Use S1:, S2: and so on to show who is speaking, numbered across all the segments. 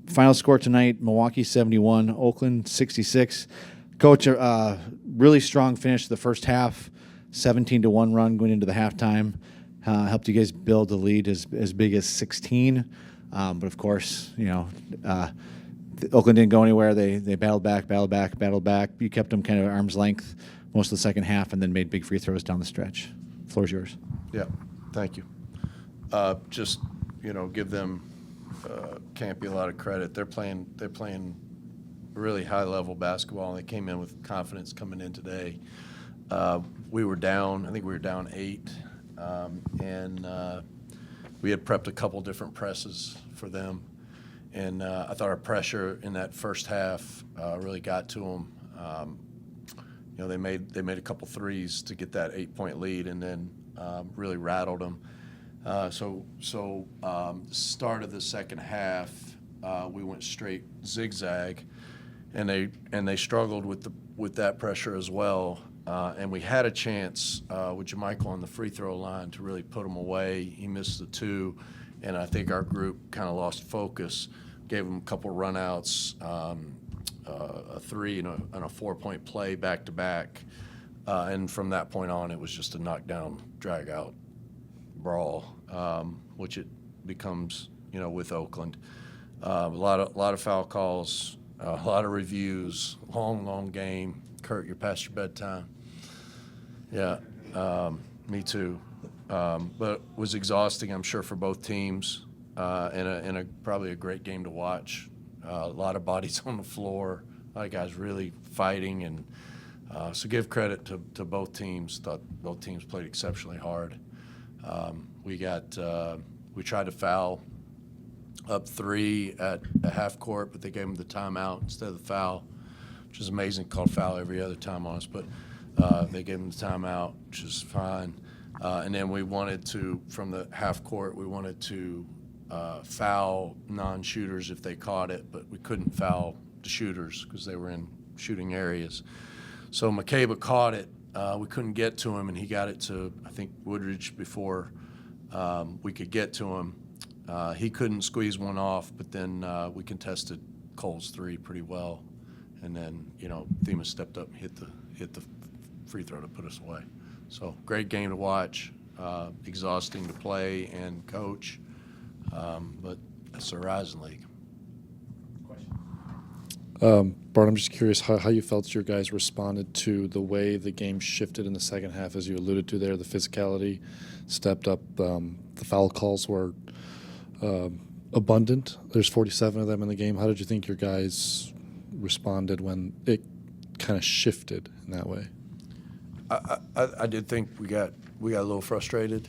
S1: Final score tonight: Milwaukee 71, Oakland 66. Coach, really strong finish to the first half, 17-1 run going into the halftime. Helped you guys build the lead as big as 16. But of course, Oakland didn't go anywhere. They battled back. You kept them kind of at arm's length most of the second half, and then made big free throws down the stretch. The floor's yours.
S2: Yeah, thank you. Just give them Campy a lot of credit. They're playing really high level basketball, and they came in with confidence coming in today. We were down. I think we were down 8, and we had prepped a couple different presses for them. And I thought our pressure in that first half really got to them. They made a couple threes to get that 8-point lead, and then really rattled them. Start of the second half, we went straight zigzag, and they struggled with that pressure as well. And we had a chance with Jamichael on the free throw line to really put him away. He missed the 2, and I think our group kind of lost focus. Gave him a couple runouts, a 3 and a 4-point play back to back, and from that point on, it was just a knockdown, drag out brawl, which it becomes, with Oakland. A lot of foul calls, a lot of reviews, long game. Kurt, you're past your bedtime. Yeah, me too. But it was exhausting, I'm sure, for both teams, and probably a great game to watch. A lot of bodies on the floor, a lot of guys really fighting, and so give credit to both teams. Thought both teams played exceptionally hard. We tried to foul up 3 at a half court, but they gave them the timeout instead of the foul, which is amazing. Called foul every other time on us, but they gave them the timeout, which is fine. And then we wanted to, from the half court, we wanted to foul non-shooters if they caught it, but we couldn't foul the shooters because they were in shooting areas. So McCabe caught it. We couldn't get to him, and he got it to, I think, Woodridge before we could get to him. He couldn't squeeze one off, but then we contested Cole's 3 pretty well. And then, Thema stepped up and hit the free throw to put us away. So great game to watch, exhausting to play and coach, but it's the Horizon League.
S3: Bart, I'm just curious how you felt your guys responded to the way the game shifted in the second half, as you alluded to there. The physicality stepped up. The foul calls were abundant. There's 47 of them in the game. How did you think your guys responded when it kind of shifted in that way?
S2: I did think we got a little frustrated.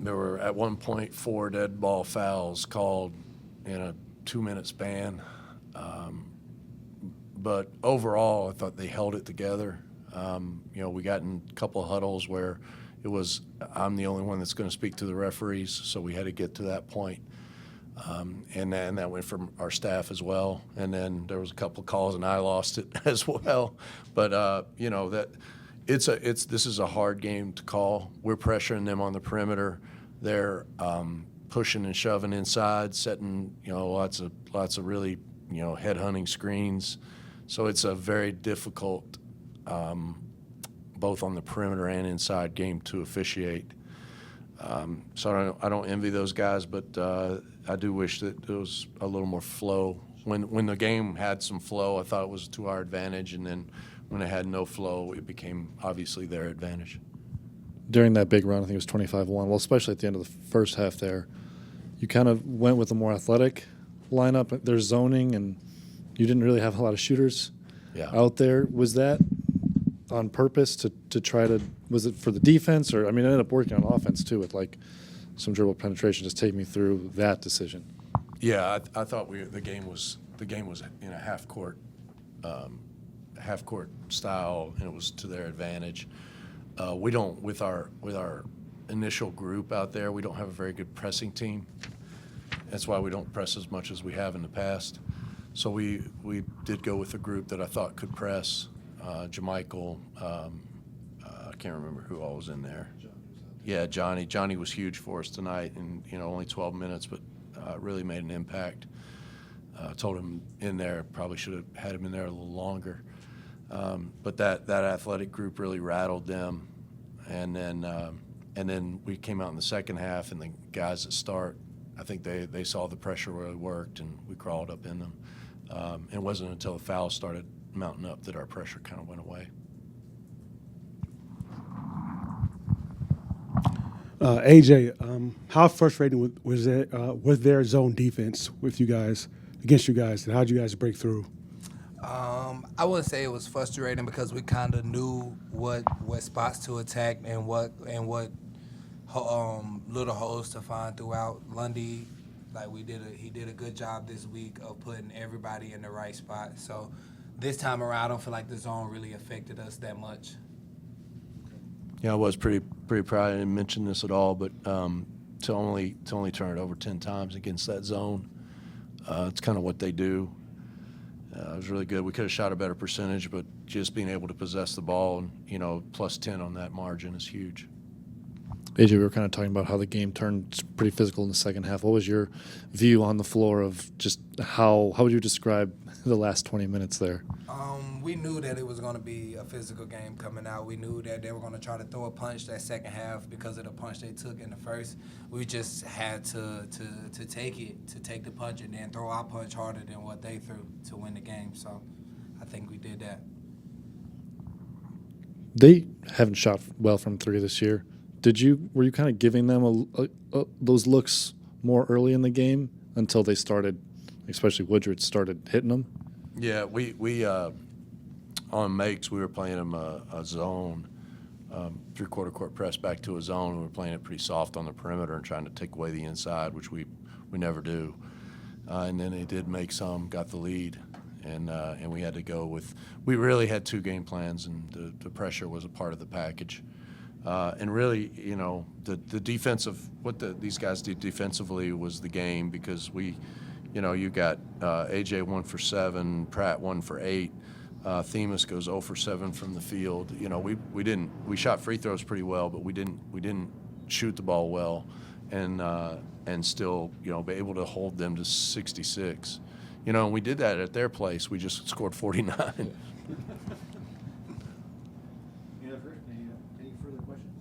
S2: There were at one point 4 dead ball fouls called in a 2-minute span. But overall, I thought they held it together. We got in a couple of huddles where it was, I'm the only one that's going to speak to the referees, so we had to get to that point. And that went from our staff as well. And then there was a couple of calls, and I lost it as well. But this is a hard game to call. We're pressuring them on the perimeter. They're pushing and shoving inside, setting lots of really head-hunting screens. So it's a very difficult, both on the perimeter and inside, game to officiate. So I don't envy those guys, but I do wish that there was a little more flow. When the game had some flow, I thought it was to our advantage, and then when it had no flow, it became obviously their advantage.
S3: During that big run, I think it was 25-1, well, especially at the end of the first half there, you kind of went with a more athletic lineup. There's zoning, and you didn't really have a lot of shooters out there. Was that on purpose to try to – was it for the defense? Or, I mean, it ended up working on offense too with, like, some dribble penetration. Just take me through that decision.
S2: Yeah, I thought the game was in a half court style, and it was to their advantage. We don't, with our initial group out there, we don't have a very good pressing team. That's why we don't press as much as we have in the past. So we did go with a group that I thought could press. Jamichael, I can't remember who all was in there. yeah, Johnny was huge for us tonight, and only 12 minutes, but really made an impact. Told him in there, probably should have had him in there a little longer. But that athletic group really rattled them, and then we came out in the second half, and the guys that start, I think they saw the pressure really worked, and we crawled up in them. It wasn't until the fouls started mounting up that our pressure kind of went away.
S4: AJ, how frustrating was their zone defense against you guys, and how did you guys break through?
S5: I wouldn't say it was frustrating because we kind of knew what spots to attack and what little holes to find throughout. Lundy, he did a good job this week of putting everybody in the right spot. So this time around, I don't feel like the zone really affected us that much.
S2: Yeah, I was pretty proud. I didn't mention this at all, but to only turn it over 10 times against that zone, it's kind of what they do. It was really good. We could have shot a better percentage, but just being able to possess the ball and plus 10 on that margin is huge.
S3: AJ, we were kind of talking about how the game turned pretty physical in the second half. What was your view on the floor of just how would you describe the last 20 minutes there?
S5: We knew that it was going to be a physical game coming out. We knew that they were going to try to throw a punch that second half because of the punch they took in the first. We just had to take the punch and then throw our punch harder than what they threw to win the game. So I think we did that.
S3: They haven't shot well from three this year. Were you kind of giving them those looks more early in the game until they started, especially Woodard started hitting them?
S2: Yeah, we on makes we were playing them a zone, three-quarter court press back to a zone. We were playing it pretty soft on the perimeter and trying to take away the inside, which we never do. And then they did make some, got the lead, and we had to go with. We really had two game plans, and the pressure was a part of the package. And really, the defensive these guys did defensively was the game because you got AJ 1 for 7, Pratt 1 for 8, Themis goes 0 for 7 from the field. We shot free throws pretty well, but we didn't shoot the ball well, and still be able to hold them to 66. And we did that at their place. We just scored 49.
S1: Any further questions?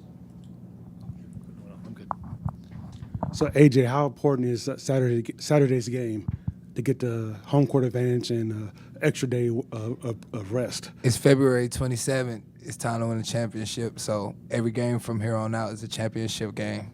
S3: I'm good.
S4: So, AJ, how important is Saturday's game to get the home court advantage and extra day of rest?
S5: It's February 27th. It's time to win a championship. So every game from here on out is a championship game.